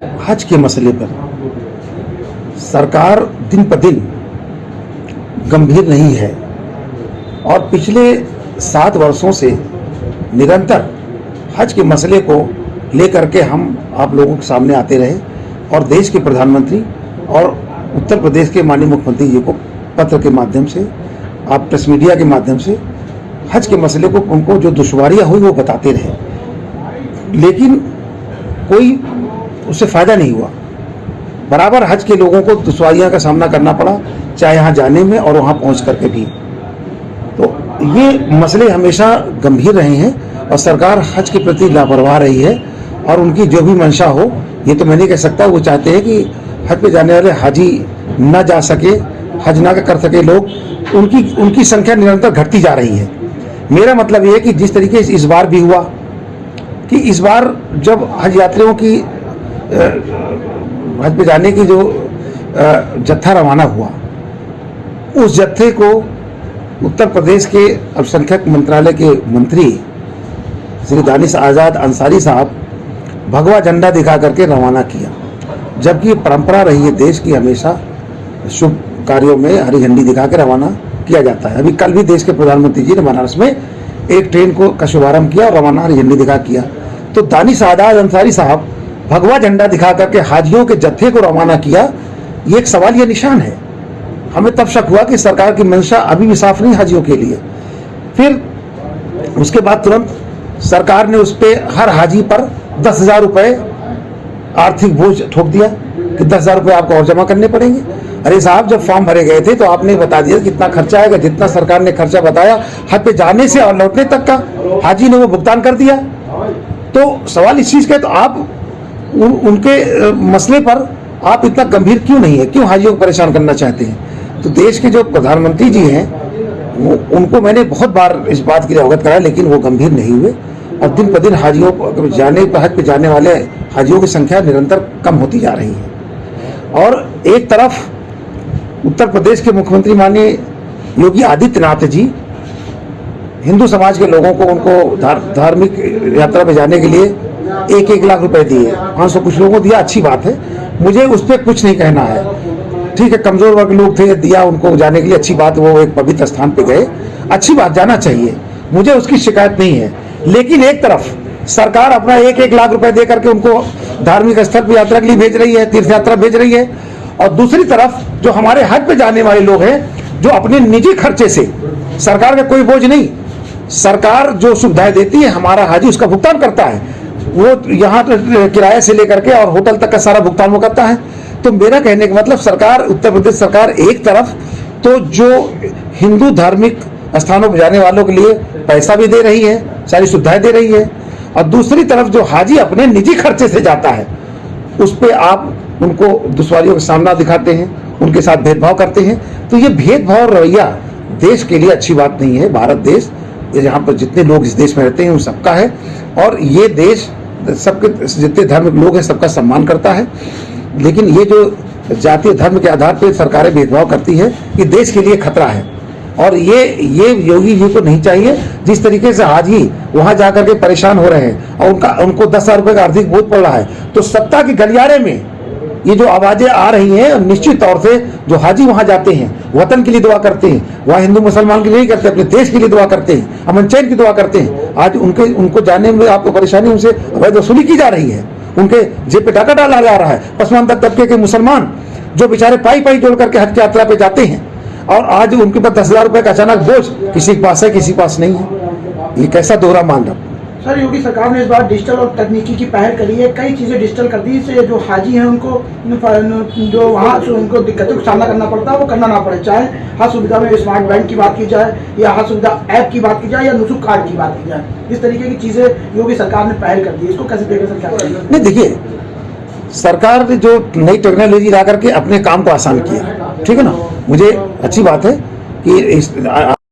हज के मसले पर सरकार दिन ब दिन गंभीर नहीं है और पिछले 7 वर्षों से निरंतर हज के मसले को लेकर के हम आप लोगों के सामने आते रहे और देश के प्रधानमंत्री और उत्तर प्रदेश के माननीय मुख्यमंत्री जी को पत्र के माध्यम से, आप प्रेस मीडिया के माध्यम से हज के मसले को, उनको जो दुश्वारियां हुई वो बताते रहे, लेकिन कोई उससे फ़ायदा नहीं हुआ। बराबर हज के लोगों को दुश्वारियां का सामना करना पड़ा, चाहे यहाँ जाने में और वहाँ पहुँच करके भी। तो ये मसले हमेशा गंभीर रहे हैं और सरकार हज के प्रति लापरवाह रही है और उनकी जो भी मंशा हो, ये तो मैं नहीं कह सकता, वो चाहते हैं कि हज पे जाने वाले हाजी न जा सके, हज ना कर सके लोग, उनकी संख्या निरंतर घटती जा रही है। मेरा मतलब ये है कि जिस तरीके से इस बार भी हुआ कि इस बार जब हज यात्रियों की हज पे जाने की जो जत्था रवाना हुआ, उस जत्थे को उत्तर प्रदेश के अल्पसंख्यक मंत्रालय के मंत्री श्री दानिश आज़ाद अंसारी साहब भगवा झंडा दिखा करके रवाना किया, जबकि ये परंपरा रही है देश की, हमेशा शुभ कार्यों में हरी झंडी दिखा के रवाना किया जाता है। अभी कल भी देश के प्रधानमंत्री जी ने बनारस में एक ट्रेन का शुभारंभ किया और रवाना हरी झंडी दिखा किया। तो दानिश आज़ाद अंसारी साहब भगवा झंडा दिखा करके हाजियों के जत्थे को रवाना किया, ये एक सवाल, ये निशान है। हमें तब शक हुआ कि सरकार की मंशा अभी भी साफ नहीं हाजियों के लिए। फिर उसके बाद तुरंत सरकार ने उस पर हर हाजी पर 10,000 रुपये आर्थिक बोझ ठोक दिया कि 10,000 रुपये आपको और जमा करने पड़ेंगे। अरे साहब, जब फॉर्म भरे गए थे तो आपने बता दिया कितना खर्चा आएगा, जितना सरकार ने खर्चा बताया हज पे जाने से और लौटने तक का हाजी ने वो भुगतान कर दिया। तो सवाल इस चीज़ का है, तो आप उनके मसले पर आप इतना गंभीर क्यों नहीं है, क्यों हाजियों को परेशान करना चाहते हैं? तो देश के जो प्रधानमंत्री जी हैं उनको मैंने बहुत बार इस बात के लिए अवगत कराया, लेकिन वो गंभीर नहीं हुए और दिन ब दिन हाजियों को जाने पर हज पे जाने वाले हाजियों की संख्या निरंतर कम होती जा रही है। और एक तरफ उत्तर प्रदेश के मुख्यमंत्री माननीय योगी आदित्यनाथ जी हिंदू समाज के लोगों को उनको धार्मिक यात्रा पे जाने के लिए 1-1 लाख रुपए दिए, 500 कुछ लोगों को दिया, अच्छी बात है, मुझे उस पर कुछ नहीं कहना है। ठीक है, कमजोर वर्ग लोग थे, दिया उनको जाने के लिए, अच्छी बात, वो एक पवित्र स्थान पे गए, अच्छी बात, जाना चाहिए, मुझे उसकी शिकायत नहीं है। लेकिन एक तरफ सरकार अपना 1-1 लाख रुपए दे करके उनको धार्मिक स्थल पर यात्रा के लिए भेज रही है, तीर्थ यात्रा भेज रही है, और दूसरी तरफ जो हमारे हज पे जाने वाले लोग हैं, जो अपने निजी खर्चे से, सरकार का कोई बोझ नहीं, सरकार जो सुविधाएं देती है हमारा हाजी उसका भुगतान करता है, वो यहाँ किराए से लेकर के और होटल तक का सारा भुगतान वो करता है। तो मेरा कहने का मतलब, सरकार, उत्तर प्रदेश सरकार एक तरफ तो जो हिंदू धार्मिक स्थानों पर जाने वालों के लिए पैसा भी दे रही है, सारी सुविधाएं दे रही है, और दूसरी तरफ जो हाजी अपने निजी खर्चे से जाता है उस पर आप उनको दुश्वारियों का सामना दिखाते हैं, उनके साथ भेदभाव करते हैं। तो ये भेदभाव रवैया देश के लिए अच्छी बात नहीं है। भारत देश, यहाँ पर जितने लोग इस देश में रहते हैं उन सबका है और ये देश सबके, जितने धार्मिक लोग हैं सबका सम्मान करता है। लेकिन ये जो जातीय धर्म के आधार पर सरकारें भेदभाव करती है, ये देश के लिए खतरा है और ये योगी जी को नहीं चाहिए। जिस तरीके से हाजी वहां जाकर के परेशान हो रहे हैं और उनको 10,000 रुपये का आर्थिक बोझ पड़ रहा है, तो सत्ता के गलियारे में ये जो आवाजें आ रही हैं, निश्चित तौर से जो हाजी वहां जाते हैं वतन के लिए दुआ करते हैं, वहां हिंदू मुसलमान के लिए नहीं करते, अपने देश के लिए दुआ करते हैं, अमन चैन की दुआ करते हैं। आज उनको जाने में आपको परेशानी, उनसे अवैध वसूली की जा रही है, उनके जेब पे डाका डाला जा रहा है। पसमानदा तबके के मुसलमान जो बेचारे पाई जोड़ करके हज यात्रा पे जाते हैं और आज उनके पास 10,000 रुपए का अचानक बोझ, किसी के पास है किसी के पास नहीं है। ये कैसा दोहरा मानदंड? सर, योगी सरकार ने इस बार डिजिटल और तकनीकी की पहल करी है, कई चीजें डिजिटल कर दी, इससे जो हाजी हैं उनको जो वहाँ उनको दिक्कतों का सामना करना पड़ता है वो करना ना पड़े। चाहे हर सुविधा में स्मार्ट बैंक की बात की जाए या हर सुविधा ऐप की बात की जाए या नुसुक कार्ड की बात की जाए, इस तरीके की चीजें योगी सरकार ने पहल कर दी, इसको कैसे देखें सर? क्या नहीं, देखिए, सरकार ने जो नई टेक्नोलॉजी ला करके अपने काम को आसान किया, ठीक है ना, मुझे अच्छी बात है कि